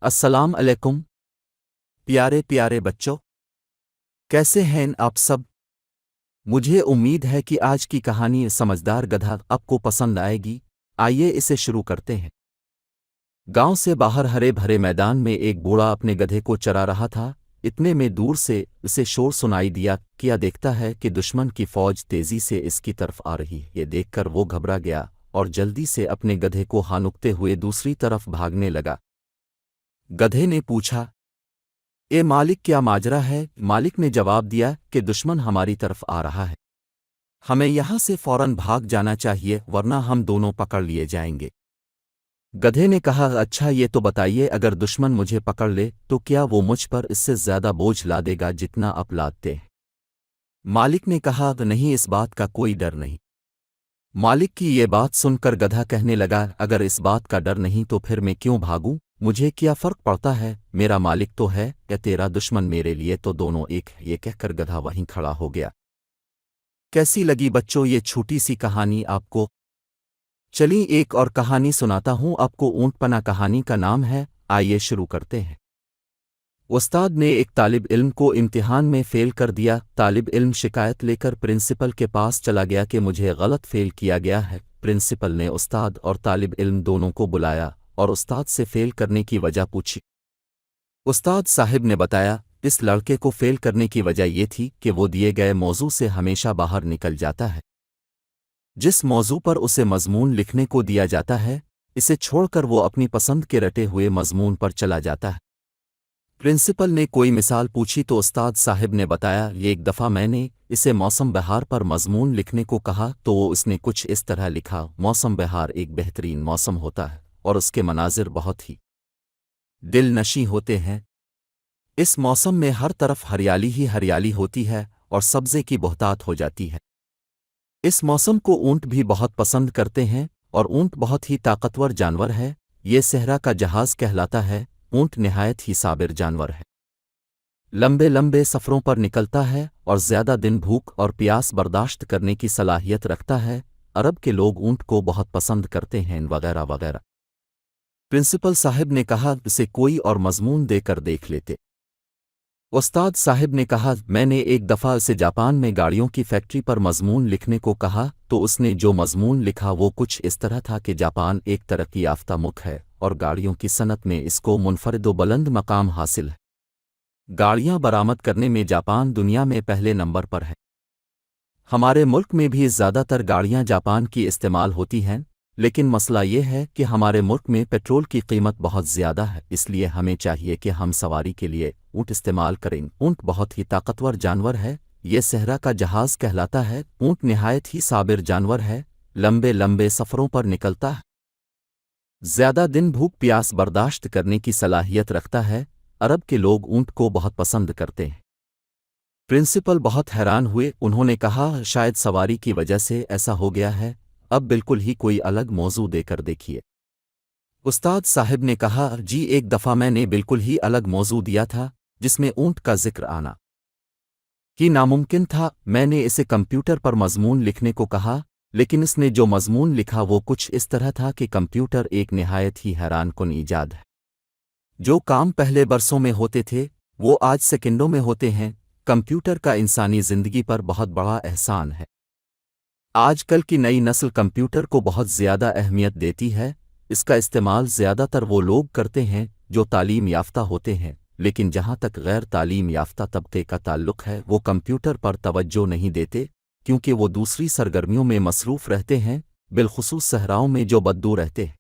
السلام علیکم پیارے پیارے بچوں، کیسے ہیں آپ سب؟ مجھے امید ہے کہ آج کی کہانی سمجھدار گدھا آپ کو پسند آئے گی۔ آئیے اسے شروع کرتے ہیں۔ گاؤں سے باہر ہرے بھرے میدان میں ایک بوڑھا اپنے گدھے کو چرا رہا تھا۔ اتنے میں دور سے اسے شور سنائی دیا۔ کیا دیکھتا ہے کہ دشمن کی فوج تیزی سے اس کی طرف آ رہی ہے۔ یہ دیکھ کر وہ گھبرا گیا اور جلدی سے اپنے گدھے کو ہانکتے ہوئے دوسری طرف بھاگنے لگا۔ گدھے نے پوچھا، اے مالک، کیا ماجرا ہے؟ مالک نے جواب دیا کہ دشمن ہماری طرف آ رہا ہے، ہمیں یہاں سے فوراً بھاگ جانا چاہیے ورنہ ہم دونوں پکڑ لیے جائیں گے۔ گدھے نے کہا، اچھا یہ تو بتائیے، اگر دشمن مجھے پکڑ لے تو کیا وہ مجھ پر اس سے زیادہ بوجھ لا دے گا جتنا آپ لادتے ہیں؟ مالک نے کہا، نہیں، اس بات کا کوئی ڈر نہیں۔ مالک کی یہ بات سن کر گدھا کہنے لگا، اگر اس بات کا ڈر نہیں تو پھر میں کیوں بھاگوں؟ مجھے کیا فرق پڑتا ہے، میرا مالک تو ہے یا تیرا دشمن، میرے لیے تو دونوں ایک ہے۔ یہ کہہ کر گدھا وہیں کھڑا ہو گیا۔ کیسی لگی بچوں یہ چھوٹی سی کہانی آپ کو؟ چلیے ایک اور کہانی سناتا ہوں آپ کو۔ اونٹ پنا کہانی کا نام ہے۔ آئیے شروع کرتے ہیں۔ استاد نے ایک طالب علم کو امتحان میں فیل کر دیا۔ طالب علم شکایت لے کر پرنسپل کے پاس چلا گیا کہ مجھے غلط فیل کیا گیا ہے۔ پرنسپل نے استاد اور طالب علم دونوں کو بلایا اور استاد سے فیل کرنے کی وجہ پوچھی۔ استاد صاحب نے بتایا، اس لڑکے کو فیل کرنے کی وجہ یہ تھی کہ وہ دیے گئے موضوع سے ہمیشہ باہر نکل جاتا ہے۔ جس موضوع پر اسے مضمون لکھنے کو دیا جاتا ہے، اسے چھوڑ کر وہ اپنی پسند کے رٹے ہوئے مضمون پر چلا جاتا ہے۔ پرنسپل نے کوئی مثال پوچھی تو استاد صاحب نے بتایا، ایک دفعہ میں نے اسے موسم بہار پر مضمون لکھنے کو کہا تو اس نے کچھ اس طرح لکھا، موسم بہار ایک بہترین موسم ہوتا ہے اور اس کے مناظر بہت ہی دل نشیں ہوتے ہیں۔ اس موسم میں ہر طرف ہریالی ہی ہریالی ہوتی ہے اور سبزے کی بہتات ہو جاتی ہے۔ اس موسم کو اونٹ بھی بہت پسند کرتے ہیں اور اونٹ بہت ہی طاقتور جانور ہے۔ یہ صحرا کا جہاز کہلاتا ہے۔ اونٹ نہایت ہی صابر جانور ہے، لمبے لمبے سفروں پر نکلتا ہے اور زیادہ دن بھوک اور پیاس برداشت کرنے کی صلاحیت رکھتا ہے۔ عرب کے لوگ اونٹ کو بہت پسند کرتے ہیں وغیرہ وغیرہ۔ پرنسپل صاحب نے کہا، اسے کوئی اور مضمون دے کر دیکھ لیتے۔ استاد صاحب نے کہا، میں نے ایک دفعہ اسے جاپان میں گاڑیوں کی فیکٹری پر مضمون لکھنے کو کہا تو اس نے جو مضمون لکھا وہ کچھ اس طرح تھا کہ جاپان ایک ترقی یافتہ ملک ہے اور گاڑیوں کی صنعت میں اس کو منفرد و بلند مقام حاصل ہے۔ گاڑیاں برآمد کرنے میں جاپان دنیا میں پہلے نمبر پر ہے۔ ہمارے ملک میں بھی زیادہ تر گاڑیاں جاپان کی استعمال ہوتی ہیں، لیکن مسئلہ یہ ہے کہ ہمارے ملک میں پیٹرول کی قیمت بہت زیادہ ہے، اس لیے ہمیں چاہیے کہ ہم سواری کے لیے اونٹ استعمال کریں۔ اونٹ بہت ہی طاقتور جانور ہے، یہ صحرا کا جہاز کہلاتا ہے۔ اونٹ نہایت ہی صابر جانور ہے، لمبے لمبے سفروں پر نکلتا ہے، زیادہ دن بھوک پیاس برداشت کرنے کی صلاحیت رکھتا ہے۔ عرب کے لوگ اونٹ کو بہت پسند کرتے ہیں۔ پرنسپل بہت حیران ہوئے۔ انہوں نے کہا، شاید سواری کی وجہ سے ایسا ہو گیا ہے، اب بالکل ہی کوئی الگ موضوع دے کر دیکھیے۔ استاد صاحب نے کہا، جی ایک دفعہ میں نے بالکل ہی الگ موضوع دیا تھا جس میں اونٹ کا ذکر آنا ہی ناممکن تھا۔ میں نے اسے کمپیوٹر پر مضمون لکھنے کو کہا، لیکن اس نے جو مضمون لکھا وہ کچھ اس طرح تھا کہ کمپیوٹر ایک نہایت ہی حیران کن ایجاد ہے۔ جو کام پہلے برسوں میں ہوتے تھے وہ آج سیکنڈوں میں ہوتے ہیں۔ کمپیوٹر کا انسانی زندگی پر بہت بڑا احسان ہے۔ آج کل کی نئی نسل کمپیوٹر کو بہت زیادہ اہمیت دیتی ہے۔ اس کا استعمال زیادہ تر وہ لوگ کرتے ہیں جو تعلیم یافتہ ہوتے ہیں، لیکن جہاں تک غیر تعلیم یافتہ طبقے کا تعلق ہے وہ کمپیوٹر پر توجہ نہیں دیتے کیونکہ وہ دوسری سرگرمیوں میں مصروف رہتے ہیں، بالخصوص صحراؤں میں جو بددور رہتے ہیں۔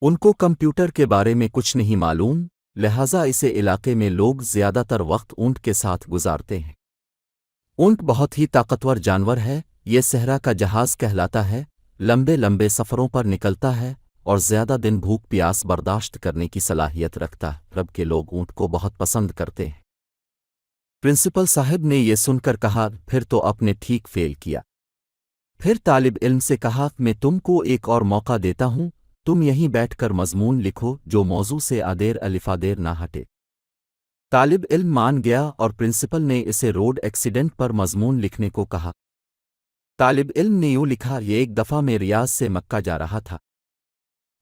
ان کو کمپیوٹر کے بارے میں کچھ نہیں معلوم، لہٰذا اسے علاقے میں لوگ زیادہ تر وقت اونٹ کے ساتھ گزارتے ہیں۔ اونٹ بہت ہی طاقتور جانور ہے، یہ صحرا کا جہاز کہلاتا ہے، لمبے لمبے سفروں پر نکلتا ہے اور زیادہ دن بھوک پیاس برداشت کرنے کی صلاحیت رکھتا ہے۔ عرب کے لوگ اونٹ کو بہت پسند کرتے ہیں۔ پرنسپل صاحب نے یہ سن کر کہا، پھر تو آپ نے ٹھیک فیل کیا۔ پھر طالب علم سے کہا، میں تم کو ایک اور موقع دیتا ہوں، تم یہیں بیٹھ کر مضمون لکھو جو موضوع سے آدیر الفادیر نہ ہٹے۔ طالب علم مان گیا اور پرنسپل نے اسے روڈ ایکسیڈنٹ پر مضمون لکھنے کو کہا۔ طالب علم نے یوں لکھا، یہ ایک دفعہ میں ریاض سے مکہ جا رہا تھا۔